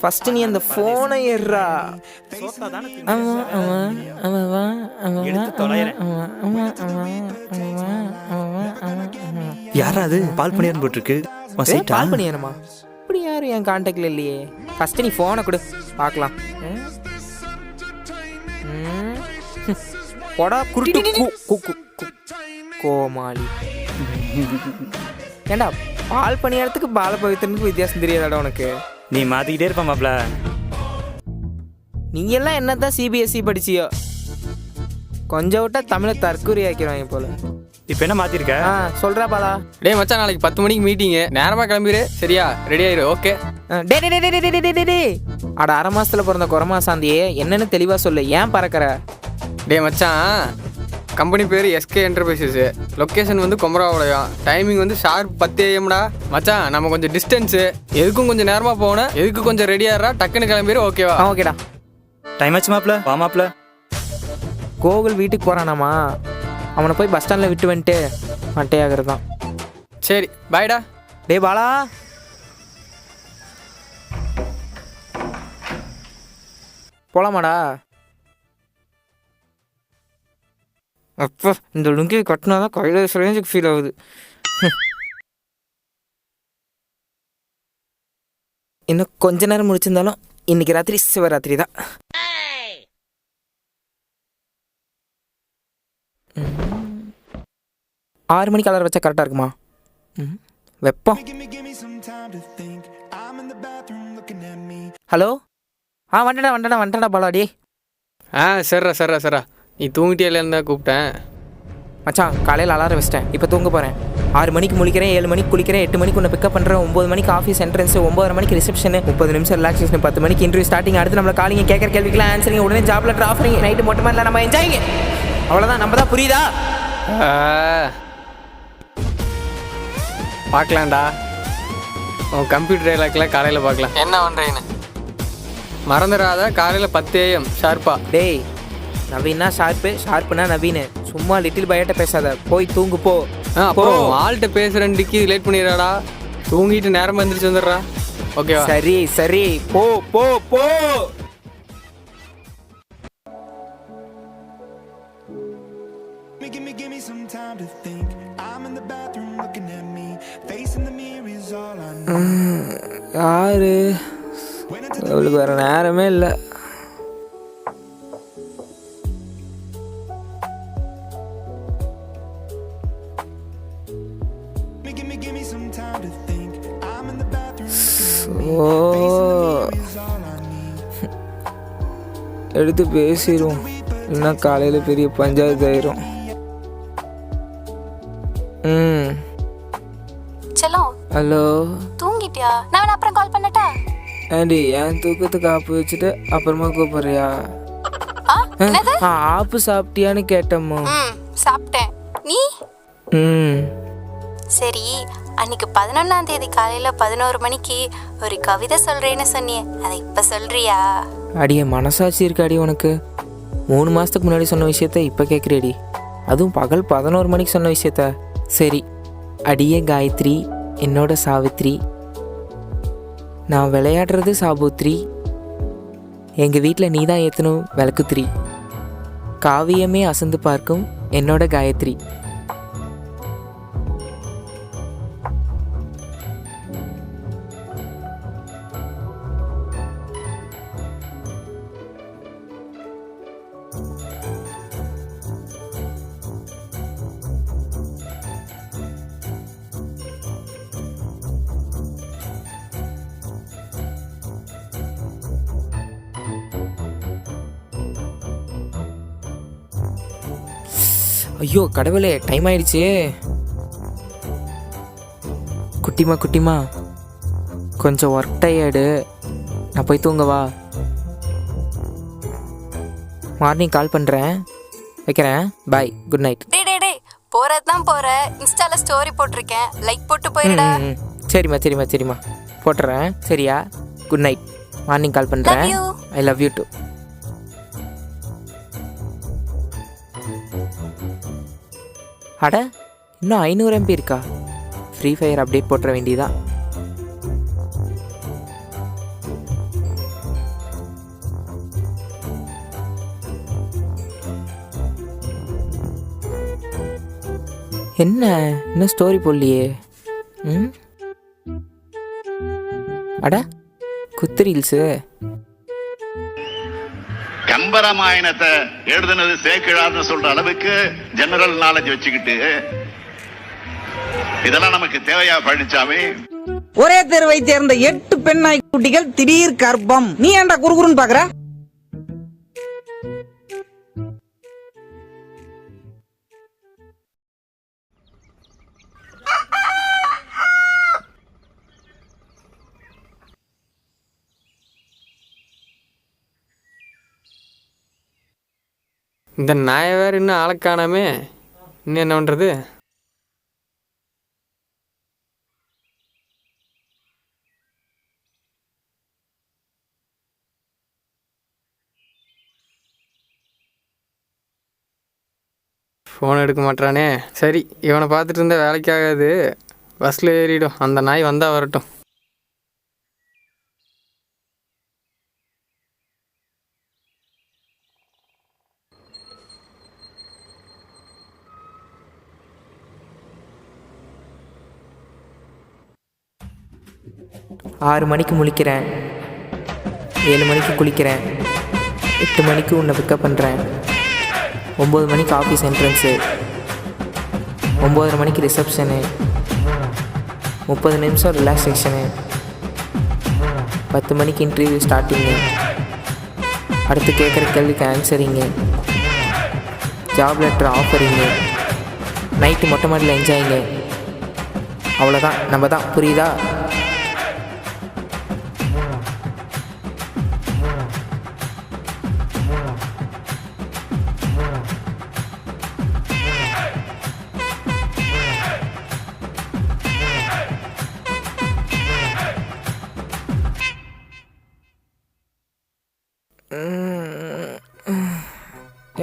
First நீ அந்த போனை ஏறா. யாரா அது பால் பண்ணியான்னு போட்டிருக்கு? கால் பண்ணியானுமா? இப்படி யாரும் என் கான்டாக்ட்ல இல்லையே. ஃபர்ஸ்ட் நீ போனை கொடு பார்க்கலாம். போடா குருட்டு கோமாளி. ஏண்டா பால் பணியாரத்துக்கு பால பவித்திரனுக்கு வித்தியாசம் தெரியாதாடா உனக்கு? நீ மாத்திக்கிட்டே இருப்ப மாப்ள. நீ எல்லாம் என்னதான் சிபிஎஸ்சி படிச்சியோ? கொஞ்சம் விட்டா தமிழை தற்கூரி ஆக்கிடுவாங்க போல. இப்போ என்ன மாத்திருக்க? சொல்றா பாலா. டே மச்சான், நாளைக்கு 10 மணிக்கு மீட்டிங்கு, நேரமா கிளம்பிடு. சரியா? ரெடி ஆயிரு. ஓகே. அட அரை மாசத்துல பிறந்த குரமா சாந்தியே, என்னன்னு தெளிவா சொல்லு. ஏன் பறக்கிற? டே மச்சான், கம்பெனி பேர் எஸ்கே என்டர்பிரைசஸ், லொக்கேஷன் வந்து கொமராபாளையம், டைமிங் வந்து ஷார்ப் 10 AM மச்சான். நம்ம கொஞ்சம் டிஸ்டன்ஸு, எதுக்கும் கொஞ்சம் நேரமாக போகணும், எதுக்கு கொஞ்சம் ரெடியாகிறா, டக்குன்னு கிளம்பிடு. ஓகேவா? ஓகேடா. டைம் ஆச்சு மாப்ள. வா மாப்ள. கோகுல் வீட்டுக்கு போகிறானாமா, அவனை போய் பஸ் ஸ்டாண்டில் விட்டு வந்துட்டு மட்டையாகிறது தான். சரி பாய்டா. டே பாலா, போலாமாடா? அப்போ இந்த லுங்கி கட்டினா தான் கையில் ரேஞ்சுக்கு ஃபீல் ஆகுது. இன்னும் கொஞ்ச நேரம் முடிச்சிருந்தாலும் இன்னைக்கு ராத்திரி சிவராத்திரி தான். ஆறு மணிக்கு கலர் வச்சா கரெக்டாக இருக்குமா? வெப்பம். ஹலோ, வந்துட்டா பாலாடி. சரிடா. நீ தூங்கிட்டே இல்லைன்னு தான் கூப்பிட்டேன் மச்சான். காலையில் அலாரம் வச்சிட்டேன், இப்போ தூங்க போகிறேன். 6 மணிக்கு முழிக்கிறேன், 7 மணிக்கு குளிக்கிறேன், 8 மணிக்கு உன்னை பிக்கப் பண்ணுறேன், 9 மணிக்கு ஆஃபீஸ் என்ட்ரன்ஸ், 9:30 மணிக்கு ரிசப்ஷனு, 30 நிமிஷம் ரிலாக்ஸேஷன், 10 மணிக்கு இன்டர்வியூ ஸ்டார்டிங். அடுத்து நம்மளை காலிங்க, கேட்குற கேள்விக்கெல்லாம் ஆன்சரிங்க, உடனே ஜாப் லெட்டர் ஆஃபரிங், நைட்டு மட்டுமா இல்லை நம்ம என்ஜாயிங்க. அவ்வளோதான், நம்ம தான். புரியுதா? பார்க்கலாம்டா. உன் கம்ப்யூட்டர் டைலாக்லாம் காலையில் பார்க்கலாம். என்ன பண்ணுறேன்னு மறந்துடாத. காலையில் 10 AM ஷார்ப்பா. டேய், நவீனா ஷார்ப்புனா நவீன். சும்மா லிட்டில் பையட்ட பேசாத, போய் தூங்கு போ. அப்புறம் ஆள்கிட்ட பேசுகிறேன்டிக்கு லேட் பண்ணிடுறாடா. தூங்கிட்டு நேரமாக எழுந்திரிச்சு வந்துடுறா. ஓகேவா? சரி, போ போ போ. யாரு? அவளுக்கு வேற நேரமே இல்லை. எடுத்து பேசிடுவோம், இல்லைன்னா காலையில் பெரிய பஞ்சாயத்து ஆயிரும். ஹலோ, தூங்கிட்டியா? நான் அப்புறம் கால் பண்ணட்டா? ஆண்டி, என் தூக்கத்துக்கு ஆப்பு வச்சுட்டு அப்புறமா கூப்பிடுறியா? ஆப்பு சாப்பிட்டியான்னு கேட்டம்மா. சாப்பிட்டேன். நீ? சரி, அன்னைக்கு 11ஆம் தேதி காலையில 11 மணிக்கு ஒரு கவிதை சொல்றேன்னு சொன்னியே, அதை இப்ப சொல்றியா? அடியே, மனசாட்சி இருக்கு அடி உனக்கு? 3 மாசத்துக்கு முன்னாடி சொன்ன விஷயத்த இப்ப கேட்குறேடி, அதுவும் பகல் 11 மணிக்கு சொன்ன விஷயத்த. சரி. அடியே காயத்ரி, என்னோட சாவித்ரி, நான் விளையாடுறது சாபூத்ரி, எங்கள் வீட்டில் நீ தான் ஏற்றணும் விளக்குத்ரி, காவியமே அசந்து பார்க்கும் என்னோட காயத்ரி. ஐயோ கடவுளே, டைம் ஆயிடுச்சு. குட்டிமா கொஞ்சம் ஒர்க் டயர்டு, நான் போய் தூங்கவா? மார்னிங் கால் பண்ணுறேன், வைக்கிறேன். பாய், குட் நைட். டே போறதுதான் போற. இன்ஸ்டால ஸ்டோரி போட்டிருக்கேன், லைக் போட்டு போயிடுடா. சரிம்மா போட்டுறேன். சரியா? Good night. மார்னிங் கால் பண்ணுறேன். I love you too. அட, இன்னும் 500 MB இருக்கா? ஃப்ரீ ஃபயர் அப்டேட் போட்டுற வேண்டியதான். என்ன இன்னும் ஸ்டோரி போடலையே? ம் அட குத்து ரீல்ஸு. கம்பராமாயணத்தை எழுதுனது சேக்கிழார்னு சொல்ற அளவுக்கு ஜெனரல் நாலேஜ் வச்சுக்கிட்டு இதெல்லாம் நமக்கு தேவையா பழனிசாமி? ஒரே தெருவை சேர்ந்த 8 பெண் நாய்க்குட்டிகள் திடீர் கர்ப்பம். நீ ஏன்டா குறுகுறுன்னு பாக்குற? இந்த நாயை வேறு இன்னும் ஆளை காணாமே. இன்னும் என்ன பண்ணுறது? ஃபோன் எடுக்க மாட்டானே. சரி, இவனை பார்த்துட்டு இருந்தால் வேலைக்காகாது. பஸ்ஸில் ஏறிடும். அந்த நாய் வந்தால் வரட்டும். ஆறு மணிக்கு முழிக்கிறேன், 7 மணிக்கு குளிக்கிறேன், 8 மணிக்கு உன்னை பிக்கப் பண்ணுறேன், 9 மணிக்கு ஆஃபீஸ் என்ட்ரன்ஸு, 9:30 மணிக்கு ரிசப்ஷனு, 30 நிமிஷம் ரிலாக்ஸேஷனு, 10 மணிக்கு இன்டர்வியூ ஸ்டார்டிங்கு, அடுத்து கேட்குற கேள்விக்கு ஆன்சரிங்கு, ஜாப் லெட்டர் ஆஃபரிங்கு, நைட்டு மொட்டை மாடியில் என்ஜாயிங்கு. அவ்வளோதான், நம்ம தான். புரியுதா?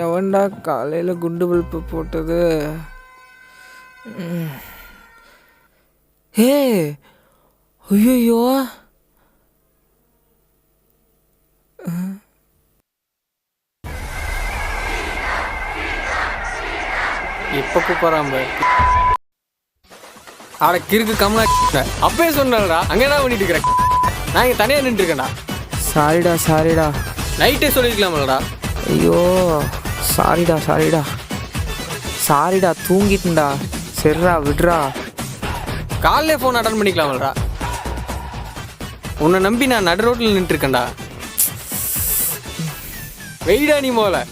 எவன்டா காலையில் குண்டு பல்ப்பு போட்டது? ஹே, ஐயோ, இப்போ கூப்பிட்றான் பாரு. ஆட கிறுக்கு கம்மியா அப்பயே சொன்னடா. அங்கே என்ன பண்ணிட்டு இருக்கிறேன்? நான் இங்கே தனியாக நின்று இருக்கேன்டா. சாரிடா. நைட்டே சொல்லியிருக்கலாம்லடா. ஐயோ, சாரிடா, தூங்கிட்டேன்டா. சரிடா, விட்றா. காலையிலே ஃபோன் அட்டன் பண்ணிக்கலாம்லடா. உன்னை நம்பி நான் நடு ரோட்டில் நின்றுருக்கேன்டா. வெயிடா நீ போல.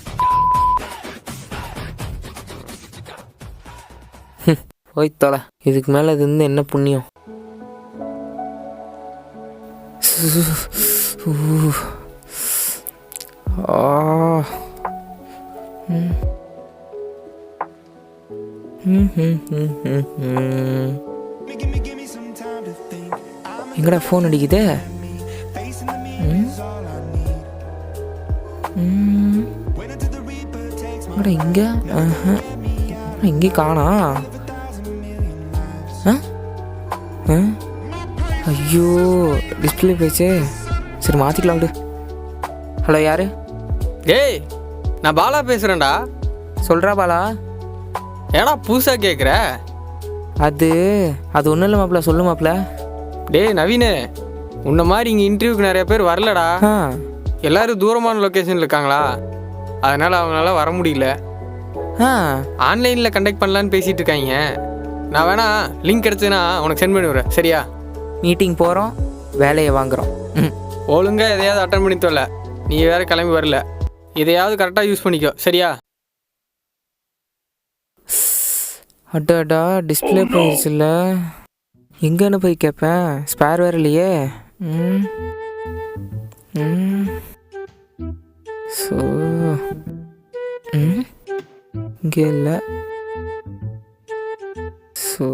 போய் தொலை. இதுக்கு மேலே இது வந்து என்ன புண்ணியம்? எங்கடா ஃபோன் அடிக்குது? இங்க இங்கே காணா. ஐயோ, டிஸ்பிளே போயிடுச்சு. சரி, மாற்றிக்கலாம் விடு. ஹலோ, யாரு? டேய், நான் பாலா பேசுகிறேன்டா. சொல்கிறா பாலா. ஏடா புதுசாக கேட்குற? அது ஒன்றும் இல்லை மாப்பிள்ள. சொல்லு மாப்பிள்ள. டேய் நவீனு, உன்னை மாதிரி இங்கே இன்டர்வியூக்கு நிறைய பேர் வரலடா. எல்லாரும் தூரமான லொக்கேஷனில் இருக்காங்களா, அதனால் அவங்களால வர முடியல. ஆன்லைனில் கண்டக்ட் பண்ணலான்னு பேசிகிட்டு இருக்காங்க. நான் வேணா லிங்க் கிடச்சுன்னா உனக்கு சென்ட் பண்ணி விடுறேன். சரியா? மீட்டிங் போகிறோம், வேலையை வாங்குகிறோம். ஒழுங்காக எதையாவது அட்டன் பண்ணி தொல்ல. நீ வேறு கிளம்பி வரல. இதையாவது கரெக்டாக யூஸ் பண்ணிக்கோ. சரியா? அடாடா, டிஸ்பிளே போயிடுச்சுல்ல. எங்கன்னு போய் கேட்பேன்? ஸ்பேர் வேறு இல்லையே. ஸோ இங்கே இல்லை. ஸோ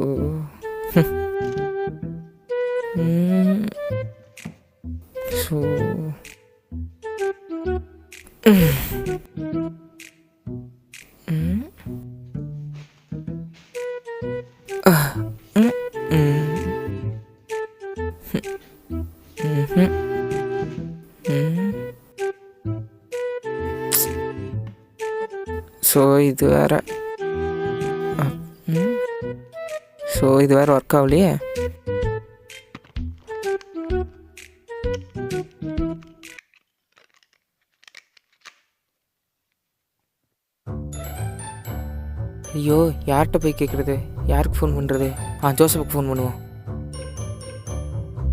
ஸோ ஸோ இது வேற. ஸோ இது வேறு ஒர்க் ஆகலையே. ஐயோ, யார்கிட்ட போய் கேட்குறது? யாருக்கு ஃபோன் பண்ணுறது? ஜோசப்புக்கு ஃபோன் பண்ணுவோம்.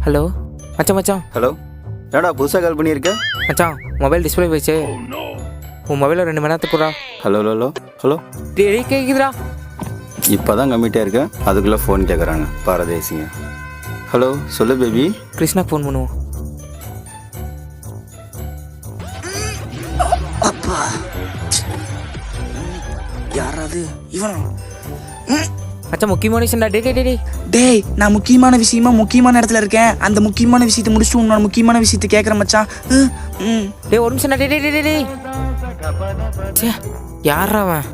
ஹலோ மச்சான் மச்சான். ஹலோ, என்னடா புதுசாக கால் பண்ணியிருக்க? மச்சான் மொபைல் டிஸ்பிளே போயிடுச்சு. உன் மொபைலில் 2 மணி நேரத்துக்கு கூடா. ஹலோ ஹலோ ஹலோ, கேட்குதுடா. இப்போ தான் கம்மிட்டாக இருக்கேன், அதுக்குள்ளே ஃபோன் கேட்குறாங்க பாரதேசிங்க. ஹலோ சொல்லு பேபி. கிருஷ்ணாக்கு ஃபோன் பண்ணுவோம். யாராவது இவனா? மச்சான் முக்கியமான விஷயம்டா. டே டேய், நான் முக்கியமான இடத்துல இருக்கேன். அந்த முக்கியமான விஷயத்தை முடிச்சுட்டு உன்னோட முக்கியமான விஷயத்தை கேட்குறேன் மச்சான். டே ஒரு நிமிஷம். டே யாரா அவன்?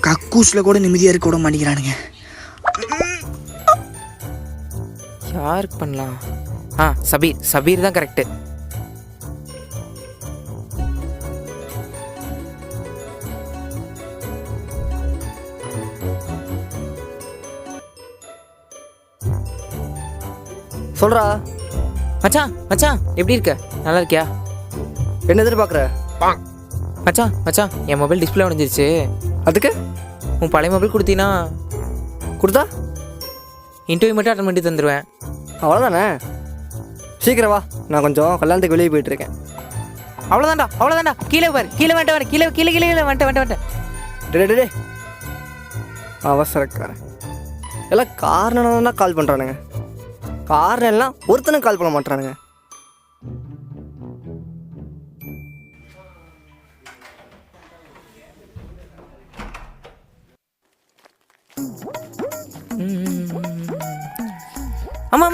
கக்கூஸ்ல கூட நிம்மதியா இருக்க விட மாட்டேங்கிறானுங்க. யாருக்கு பண்ணலாம்? சபீர் தான் கரெக்டு. சொல்றா மச்சான் எப்படி இருக்க? நல்லா இருக்கியா? என்ன எதிர்பார்க்குற? மச்சான் என் மொபைல் டிஸ்பிளே உடைஞ்சிருச்சு. அதுக்கு உன் பழைய மொபைல் கொடுத்தீங்கன்னா கொடுத்தா இன்டர்வியூ மட்டும் அட்டன் பண்ணி தந்துடுவேன். அவ்வளோதானே? சீக்கிரம் வா, நான் கொஞ்சம் கல்யாணத்துக்கு வெளியே போயிட்டுருக்கேன். அவ்வளோதான்டா. கீழே வந்துட்டேன். கீழே வந்துட்டேன். டே அவசரக்காரன் எல்லாம் காரணம் தான் கால் பண்ணுறானுங்க. காரணம் எல்லாம் ஒருத்தனும் கால் பண்ண மாட்டானுங்க. ஆமா.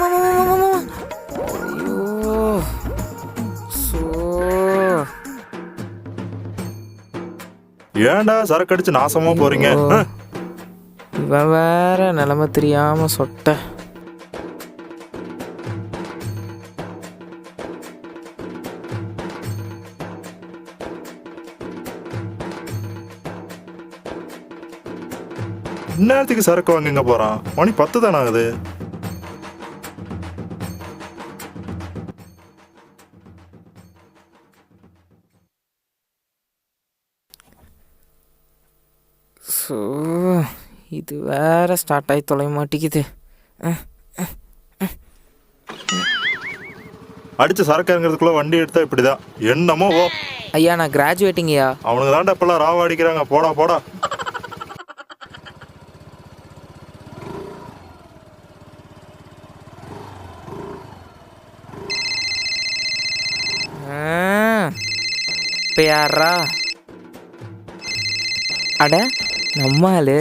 ஐயோ ஏன்டா சரக்கு அடிச்சு நாசமா போறீங்க? இவன் வேற நிலைமை தெரியாம சொட்ட. இந்நேரத்துக்கு சரக்கு வாங்குங்க போறான். மணி 10 தானே ஆகுது. ஸோ இது வேற ஸ்டார்ட் ஆகி தொலைய மாட்டேங்குது. அடிச்சு சரக்கு இறங்குறதுக்குள்ள வண்டி எடுத்தா இப்படிதான். என்னமோ ஓ ஐயா, நான் கிராஜுவேட்டிங்கய்யா. அவனுக்கு தாண்டா இப்பெல்லாம் ராவ அடிக்கிறாங்க. போடா. இப்போ யாரா? அட நம்ம ஆளு.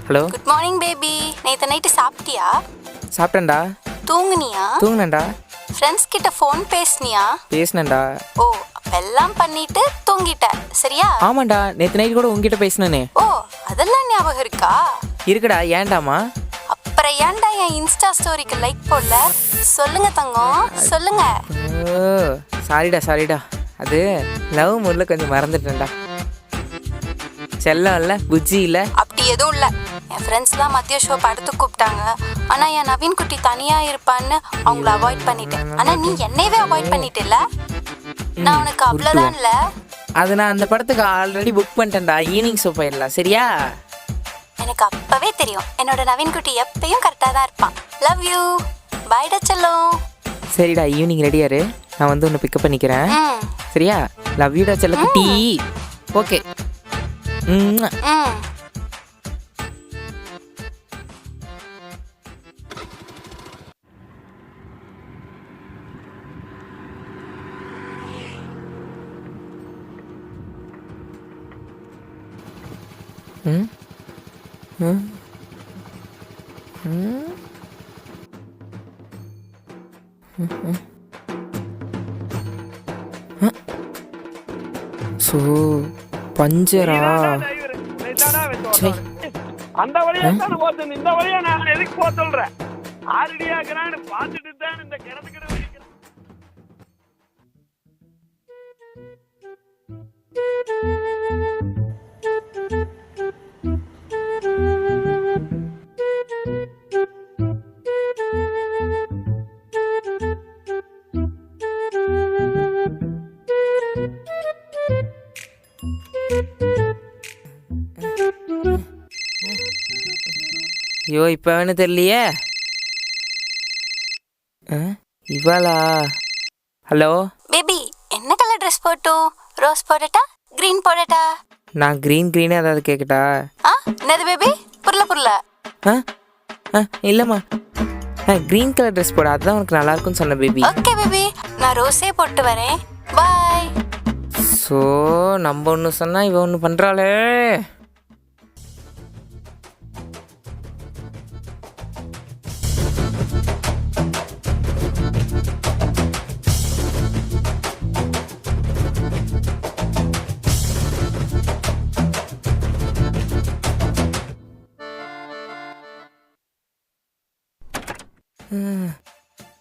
Hello, good morning baby. நேற்று நைட்டு சாப்பிட்டியா? சாப்பிட்டேன்டா. தூங்குனேன்டா. ஃப்ரெண்ட்ஸ் கிட்ட ஃபோன் பேசினேன்டா. ஓ, அப்பெல்லாம் பண்ணிட்டு தூங்கிட்ட சரியா? ஆமாண்டா, நேற்று நைட் கூட உங்ககிட்ட பேசினேனே. ஓ, அதெல்லாம் ஞாபகம் இருக்கா? இருக்குடா. ஏன்டாமா? அப்புறம் ஏன்டா என் இன்ஸ்டா ஸ்டோரிக்கு லைக் போடல? சொல்லுங்க தங்கம், சொல்லுங்க. ஓ சாரிடா. அது லவ் மூடில் கொஞ்சம் மறந்துட்டேன்டா. செல்லம் இல்லை, புஜ்ஜி இல்லை, அப்படி எதுவும் இல்லை. என் ஃப்ரெண்ட்ஸ் தான் மதிய ஷோ படத்துக்கு கூப்பிட்டாங்க. ஆனால் என் நவீன் குட்டி தனியாக இருப்பான்னு அவங்கள அவாய்ட் பண்ணிட்டேன். ஆனால் நீ என்னையவே அவாய்ட் பண்ணிட்டேல்ல? நான் உனக்கு அவ்வளோதான் இல்லை. அது நான் அந்த படத்துக்கு ஆல்ரெடி புக் பண்ணிட்டேன்டா. ஈவினிங் ஷோ போயிடலாம் சரியா? எனக்கு அப்பவே தெரியும் என்னோட நவீன் குட்டி எப்பயும் கரெக்டாக தான் இருப்பான். Love you. பாய்டா செல்லம். சரிடா, ஈவினிங் ரெடியாரு. நான் வந்து உன்னை பிக்கப் பண்ணிக்கிறேன் சரியா? லவ் யூடா செல்ல குட்டி. ஓகே. ஸோ பஞ்சரா? அந்த வழியா தான் போறது. இந்த வழியா நான் எதுக்கு போக சொல்றேன்? ஆரடியாக்குறான்னு பார்த்துட்டு தான் இந்த கிடத்துக்கிட வைக்கிறேன். ஐயோ இப்போ வேணும் தெரியலையே. இவளா? ஹலோ பேபி என்ன கலர் ட்ரெஸ் போட்டும்? ரோஸ் போடட்டா கிரீன் போடட்டா? நான் க்ரீனாக ஏதாவது கேட்கட்டா? என்னது பேபி? புரியல. இல்லைம்மா, க்ரீன் கலர் ட்ரெஸ் போட, அதுதான் உனக்கு நல்லா இருக்கும்னு சொன்ன பேபி. ஓகே பேபி, நான் ரோஸே போட்டு வரேன். பாய். ஸோ நம்ம ஒன்று சொன்னால் இவ ஒன்று பண்ணுறாளே.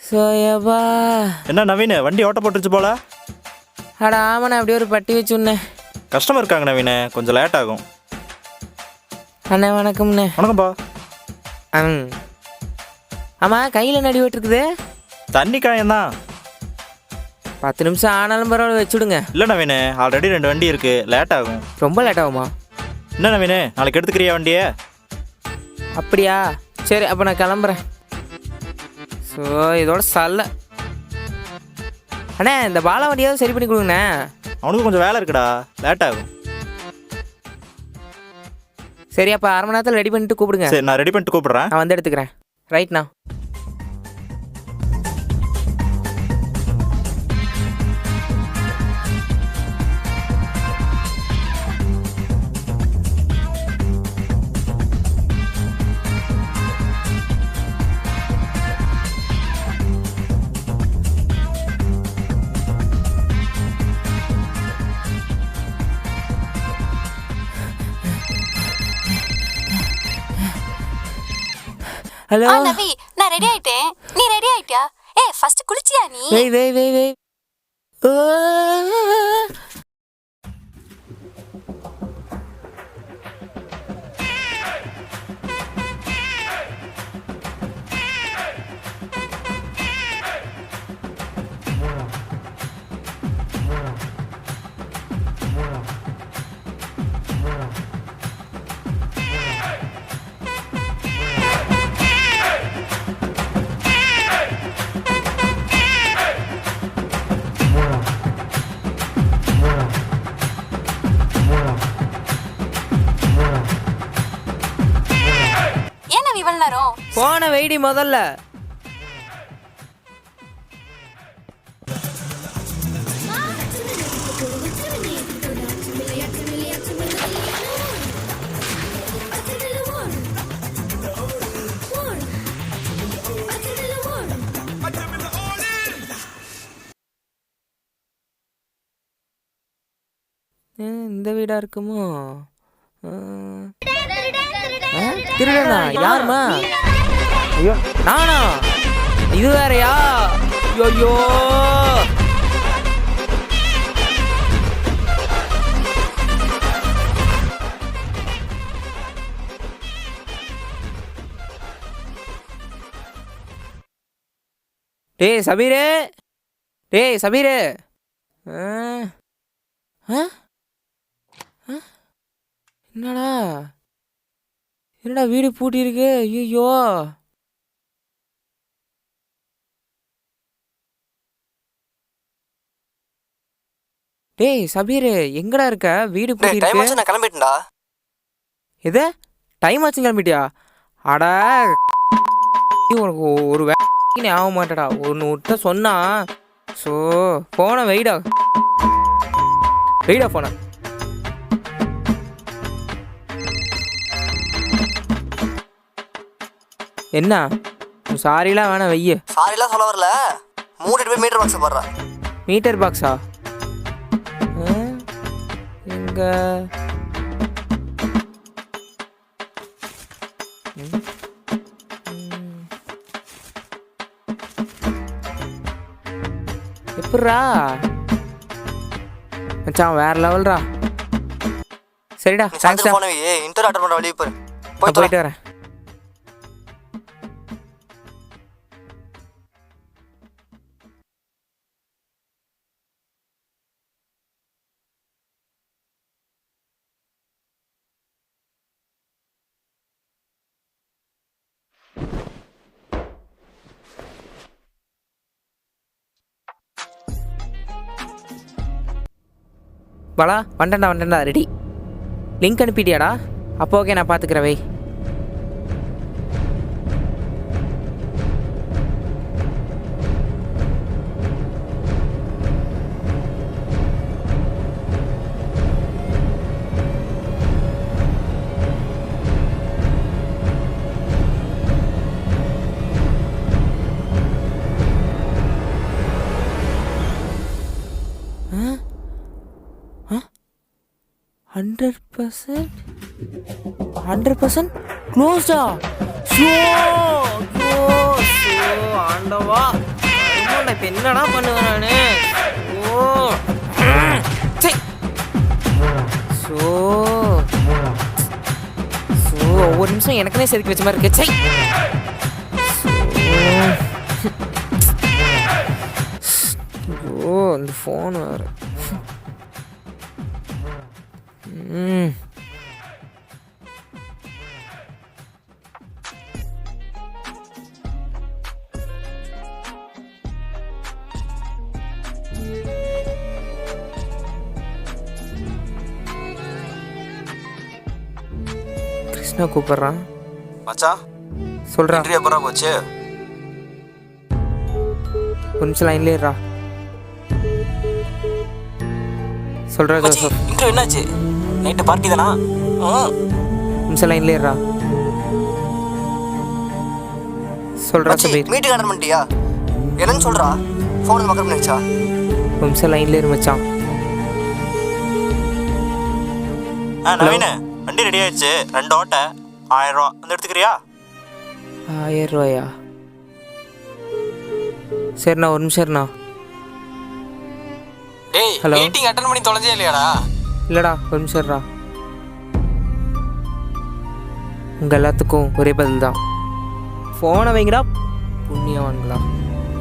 சோயபா. என்ன நவீன், வண்டி ஓட்ட போட்டுருச்சு போல. அட ஆமாண்ணா, அப்படியே ஒரு பட்டி வச்சு உண்ணே. கஸ்டமர் இருக்காங்க நவீன், கொஞ்சம் லேட் ஆகும். அண்ணே வணக்கம்ண்ணே. வணக்கம்ப்பா. ஆமாம், கையில் நடி ஓட்டுருக்குது. தண்ணி காயம்தான். 10 நிமிஷம் ஆனாலும் பரவாயில்ல, வச்சுடுங்க. இல்லை நவீன், ஆல்ரெடி 2 வண்டி இருக்குது, லேட் ஆகும். ரொம்ப லேட் ஆகுமா? என்ன நவீன், நாளைக்கு எடுத்துக்கிறியா வண்டியை? அப்படியா, சரி அப்போ நான் கிளம்புறேன். ஸோ இதோட சல்ல. அண்ணே இந்த பாலா வண்டியாவது சரி பண்ணி கொடுங்கண்ணே. அவனுக்கு கொஞ்சம் வேலை இருக்குடா, லேட் ஆகும். சரி அப்போ 1/2 மணி நேரத்தில் ரெடி பண்ணிட்டு கூப்பிடுங்க. சரி, நான் ரெடி பண்ணிட்டு கூப்பிட்றேன். நான் வந்து எடுத்துக்கிறேன். ரைட்ண்ணா. ஹலோ நவி, நான் ரெடி ஆயிட்டேன். நீ ரெடி ஆயிட்டியா? ஃபர்ஸ்ட் குளிச்சியா நீ? வெய். ஏன் நவி இவ்வளவு நேரம்? போன வெயிடி முதல்ல. இந்த வீடா இருக்குமோ? திருடனா? யாருமா? ஐயோ நானா? இது வேறயா? ஐயோ டேய் சபீரே, டேய் சபீரே. என்னடா வீடு பூட்டி இருக்கு? ஐயோ டேய் சபீர், எங்கடா இருக்க? வீடு பூட்டி இருக்கு. நான் கிளம்பிட்டேன்டா. எது டைம் ஆச்சு கிளம்பிட்டியா? அட உனக்கு ஒரு வேலை ஆக மாட்டேடா. ஒன்று விட்ட சொன்னா. ஸோ போன வெயிடா போன. என்ன சாரிலாம் வேணாம், வெய்ய. சாரிலாம் சொல்ல வரல, மூடிட்டு போய் மீட்டர் பாக்ஸ் போடுறேன். மீட்டர் பாக்ஸா? எங்க? எப்பட்றா மச்சான், வேற லெவல்ரா. சரிடா, தேங்க்ஸ்டா. இன்டர் அட்டெண்ட் பண்ண வெளியே போயிட்டு வரேன். பாலா வந்துட்டேன்டா ரெடி. லிங்க் அனுப்பிட்டியாடா? அப்போ ஓகே, நான் பார்த்துக்கிறேன். வை. ஆ 100% க்ளோஸ்டா? ஆண்டவா, இப்போ என்னடா பண்ணுவேன் நானு? ஒவ்வொரு நிமிஷம் எனக்குனே செதுக்கி வச்ச மாதிரி இருக்கு. இந்த ஃபோன் வேறு. கிருஷ்ணா கூப்பிட்றான். மச்சான் சொல்கிறா. எப்பரா போச்சு? ஒரு நிமிஷம் லைன்லேயே இருடா. சொல்கிறா ஜோசப். இன்ட்ரோ என்னாச்சு? நைட்டு பார்ட்டி தானா? நிமிஷம் லைன்லேயே இருடா. சொல்கிறா சபீர். மீட்டிங் அட்டன் பண்ணிட்டியா? என்னன்னு சொல்கிறா? ஃபோன் மக்கள் பண்ணிச்சா? ஒரு நிமிஷம் லைன்லேயே இரு மச்சான். நவீன வண்டி ரெடி ஆயிடுச்சு. 2 ஓட்டை 1000 ரூபா வந்து எடுத்துக்கிறியா? 1000 ரூபாயா? சரிண்ணா, ஒரு நிமிஷம் இருண்ணா. டேய், ஹலோ. மீட்டிங் அட்டெண்ட் பண்ணி தொலைஞ்சே இல்லையாடா? இல்லைடா, ஒரு நிமிஷம் இருடா. உங்கள் எல்லாத்துக்கும் ஒரே பதில் தான். ஃபோனை வைங்கடா புண்ணியவான்களா.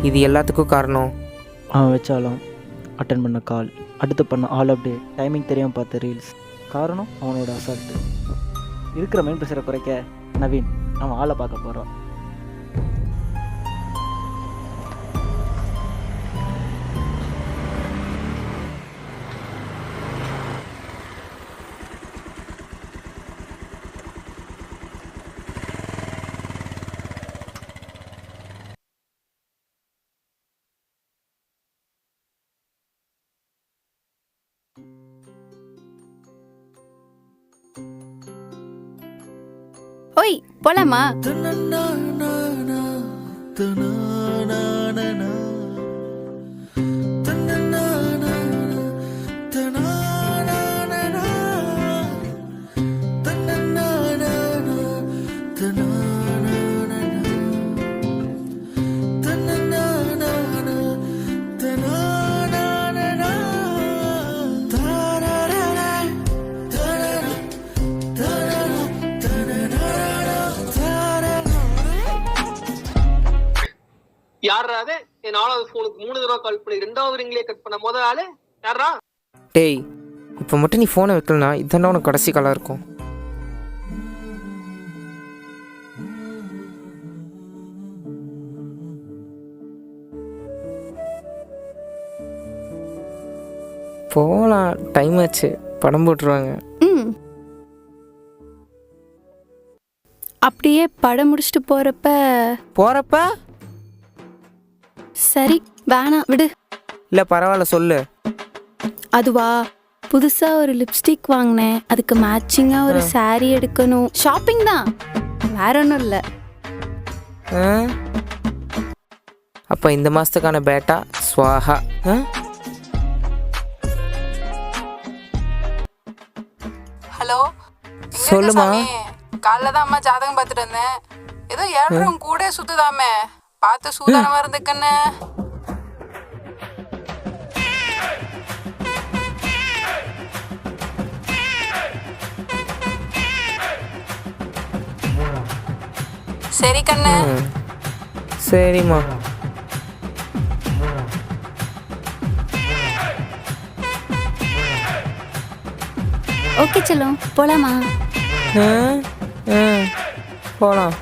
இது எல்லாத்துக்கும் காரணம் அவன் வச்சாலும் அட்டன் பண்ண கால், அடுத்து பண்ண ஆல் அப்டேட், டைமிங் தெரியாமல் பார்த்த ரீல்ஸ். காரணம் அவனோட அசால்ட்டு. இருக்கிற மைண்ட் ப்ரெஷரை குறைக்க நவீன் அவன் ஆளை பார்க்க போகிறான். ஓய், போலாமா? யாராவது என் 4வது ஃபோனுக்கு 3 தடவை கால் பண்ணி 2வது ரிங்லேயே கட் பண்ண முதல் ஆளு யாரா? டேய், இப்போ மட்டும் நீ ஃபோனை வைக்கலனா இதாண்டா உனக்கு கடைசி காலாக இருக்கும். போகலாம், டைம் ஆச்சு. படம் போட்டுருவாங்க. அப்படியே படம் முடிச்சுட்டு போறப்ப சரி வேணாம் விடு. இல்லை பரவாயில்ல, சொல்லு. அதுவா, புதுசா ஒரு லிப்ஸ்டிக் வாங்கினேன். அதுக்கு மேட்சிங்கா ஒரு சாரி எடுக்கணும். ஷாப்பிங் தான், வேற ஒன்றும் இல்லை. அப்போ இந்த மாதத்துக்கான பேட்டா ஸ்வாஹா. ஹலோ, சொல்லுமா. காலைல தான் அம்மா ஜாதகம் பார்த்துட்டு வந்தேன். ஏதோ 7 கூட சுத்துதாமே, பார்த்து சூதானமா இருந்துக்கன்னு. சரி கண்ணு. சரிம்மா. ஓகே செல்லம், போலாமா? போகலாம்.